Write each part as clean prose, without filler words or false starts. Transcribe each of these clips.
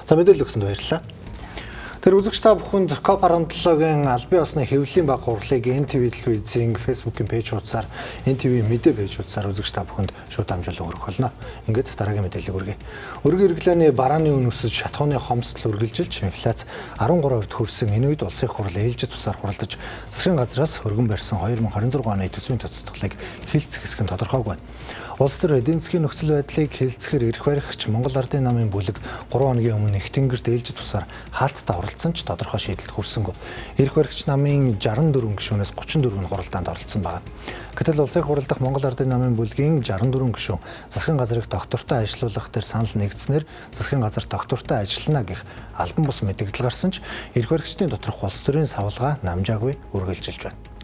За мэдээлэл өгсөнд баярлалаа. Тэр үзэгч та бүхэнд КОП 17-гийн албан ёсны хэвлэлийн баг хурлыг NTV телевизийн Facebook-ийн пэйж хуудасаар, NTV мэдээ пэйж хуудасаар үзэгч та бүхэнд шууд дамжуулан хүргэх болно. Ингээд дараагийн мэдээллийг хүргэе. Өргөн хэрэглээний барааны үн өсөж, шатхууны хомсдол үргэлжилж, инфляц 13% хүрсэн энэ үед улсын их хурл ээлжид тусаар хуралдаж, засгийн газраас хөргөн барьсан 2026 оны төсвийн тодтголыг хэлэлцэх хэсэг нь тодорхойгүй байна. Улс төр эдийн засгийн нөхцөл байдлыг хэлэлцэхээр эрх баригч Монгол Ардын намын бүлэг 3 хоногийн өмнө их тэнгэрт ээлжид тусаар хаалттай оролцсон ч тодорхой шийдэлд хүрсэнгүй. Эрх баригч намын 64 гишүүнээс 34 нь хуралдаанд оролцсон байна. Гэтэл улсын их хурал дахь Монгол Ардын намын бүлгийн 64 гишүүн засгийн газрыг доктортой ажилуулах дээр санал нэгдснээр засгийн газар доктортой ажиллана гэх албан бус мэдээлэл гарсан ч эрх баригчдын доторх улс төрийн савлгаа намжаагүй үргэлжилж байна.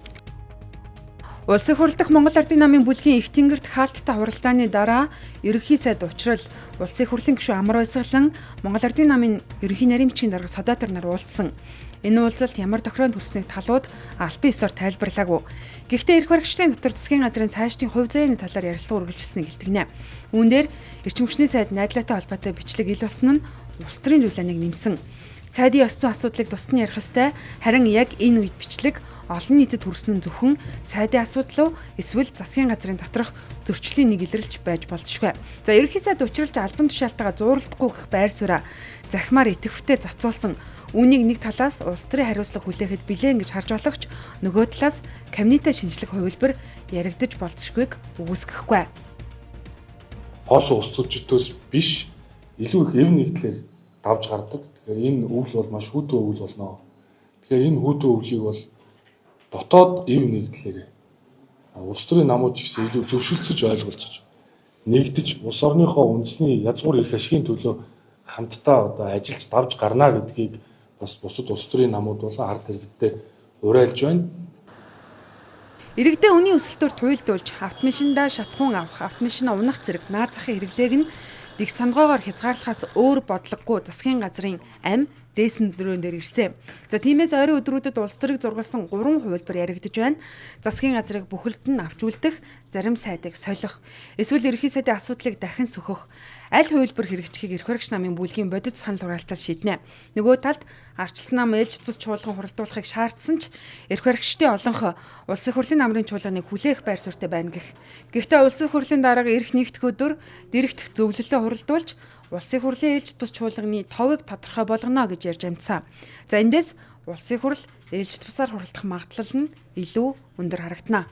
Улсын хурал дахь Монгол Ардын намын бүлгийн их тэнгэрт хаалттай хуралдааны дараа ерөнхий сайд Учрал, улсын хурлын гишүүн Амар Баясгалан, Монгол Ардын намын ерөнхий нарийн бичгийн дарга Содатар нар уулзсан. Энэ уулзалт ямар тохиронд хүрснийг талууд албан ёсоор тайлбарлаагүй. Гэхдээ эрх баригчдын дотор засгийн газрын цаашдын хувь заяаны талаар ярилцлага үргэлжилсэнийг илтгэнэ. Үүн дээр эрчим хүчний сайд найдлаатай холбоотой бичлэг ил болсон нь улс төрийн дулааныг нэмсэн. Сайдын ёс зүйн асуудлыг тусад нь ярих ёстой. Харин яг энэ үед бичлэг олон нийтэд хүрсэн нь зөвхөн сайдын асуудал уу эсвэл засгийн газрын доторх зөрчлийн нэг илэрлж байж болзошгүй. За ерөнхий сайд учралж албан тушаалтайгаа зууралдахгүй гэх байр сууриа захимаар идэвхтэй зацуулсан. Үүнийг нэг талаас улс төрийн хариуцлага хүлээхэд билээ гэж харж болохч нөгөө талаас кабинетын шинжлэх хувилбар яригдаж болзошгүйг үгүйсгэхгүй. Хоос улс төрчдөөс биш илүү их эв нэгдлэр давж гардаг. Тэгэхээр энэ өвөл бол маш хүйтэн өвөл болно. Тэгэхээр энэ хүйтэн өвлийг бол дотоод эв нэгдлэр улс төрийн намууд ч гэсэн илүү зөвшөлдсөж ойлголцож нэгдэж улс орныхоо үндэсний язгуур эрх ашигын төлөө хамтдаа одоо ажиллаж давж гарна гэдгийг бас бусад улс төрийн намууд болон ард иргэдтэй уриалж байна. Иргэдээ үнийн өсөлтөөр туйлдуулж автомашиндаа шатхуун авах, автомашинаа унах зэрэг наад захын хэрэглээг нь дэг самгоогоор хязгаарлахаас өөр бодлогогүй засгийн газрын амь дээсэн дөрөөн дээр ирсэн. За тиймээс ойрын өдрүүдэд улс төрийг зургалсан 3 хувилбар яригдж байна. Засгийн газрыг бүхэлд нь авч үлдэх, зарим сайдыг солих, эсвэл ерөнхий сайдын асуудлыг дахин сөхөх. Аль хувилбар хэрэгжихийг эрх баригч намын бүлгийн бодит санал хураалтаар шийднэ. Нөгөө талд арчилсан нам ээлжид бус чуулган хуралдуулахыг шаардсан ч эрх баригчдын олонх улсын хурлын намрын чуулганыг хүлээх байр суурьтай байна гэх. Гэхдээ улсын хурлын дарга эрх нэгдэх өдөр дэрэгдэх зөвлөлөө хуралдуулж улсын хурлын ээлжид бус чуулганы товыг тодорхой болгоно гэж ярьж амжсан. За эндээс улсын хурл ээлжид бусаар хуралдах магадлал нь илүү өндөр харагдана.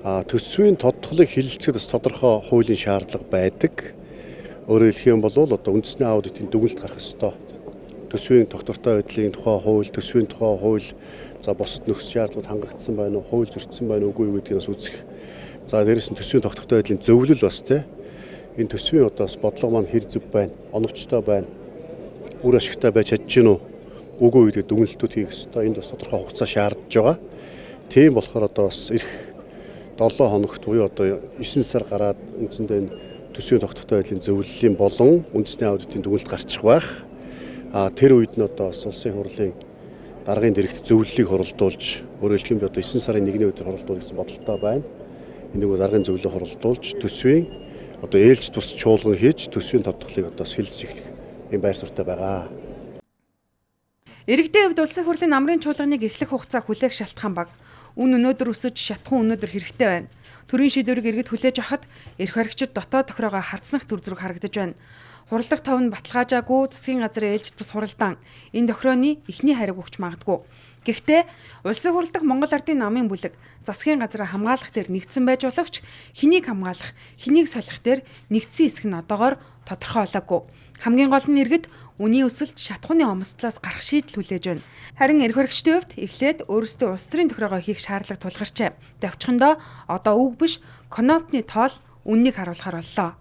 Төсвийн тодтголыг хэлэлцэхэд бас тодорхой хуулийн шаардлага байдаг. Өөрөөр хэлэх юм бол одоо үндэсний аудитын дүгнэлт гарах ёстой. Төсвийн доктортой байдлын тухай хууль, төсвийн тухай хууль, за бусад нөхцөл шаардлагад хангагдсан байна уу, хууль зөрчсөн байна уугүй гэдгийг бас үзэх. За дээрэс нь төсвийн доктортой байдлын зөвлөл бас тийм. Энэ төсвийн одоо бодлого маань хэр зөв байна, оновчтой байна, үр ашигтай байж чадж гин үү, үгүй гэдэг дүгнэлтүүд хийх ёстой. Энд бас тодорхой хугацаа шаардж байгаа. Тийм болохоор одоо бас ирэх 7 хоногт буюу одоо 9 сар гараад үндсэндээ энэ төсвийн доктортой байдлын зөвлөлийн болон үндэсний аудитын дүгнэлт гарчих байх. Тэр үед нь одоо бас улсын хурлын даргын дэрэгт зөвлөлийг хуралдуулж, өөрөөр хэлбэл одоо 9 сарын 1-ний өдөр хуралдуулах гэсэн бодолтой байна. Энийг даргын зөвлөлөө хуралдуулж төсвийн одоо ээлж тус чуулган хийж төсвийн тодтголыг одоо сэлдэж эхлэх юм байр суурьтай байгаа. Иргэдийн хувьд улсын хурлын намрын чуулганыг эхлэх хугацаа хүлээх шалтгаан бага. Үн өнөөдөр өсөж шатхуун өнөөдөр хэрэгтэй байна. Төрийн шийдвэрийг иргэд хүлээж авахад эрх баригчид дотоод тохироогоо харцнах төр зүрэг харагдаж байна. Хурлах тав нь баталгаажаагүй засгийн газрын ээлжид бус хуралдаан энэ тохирооны эхний хариуг өгч магадгүй. Гэхдээ улсын хурал дахь Монгол Ардын намын бүлэг засгийн газраа хамгаалах дээр нэгдсэн байж болохч хэнийг хамгаалах, хэнийг солих дээр нэгдсэн хэсэг нь одоогоор тодорхойлоогүй. Хамгийн гол нь иргэд үнийн өсөлт шатхууны хомсдлоос гарах шийдэл хүлээж байна. Харин эрх баригчдын хувьд эхлээд өөрсдөө улс төрийн тохироогоо хийх шаардлага тулгарчээ. Давчхандаа одоо үг биш конопны тоол үннийг харуулахар боллоо.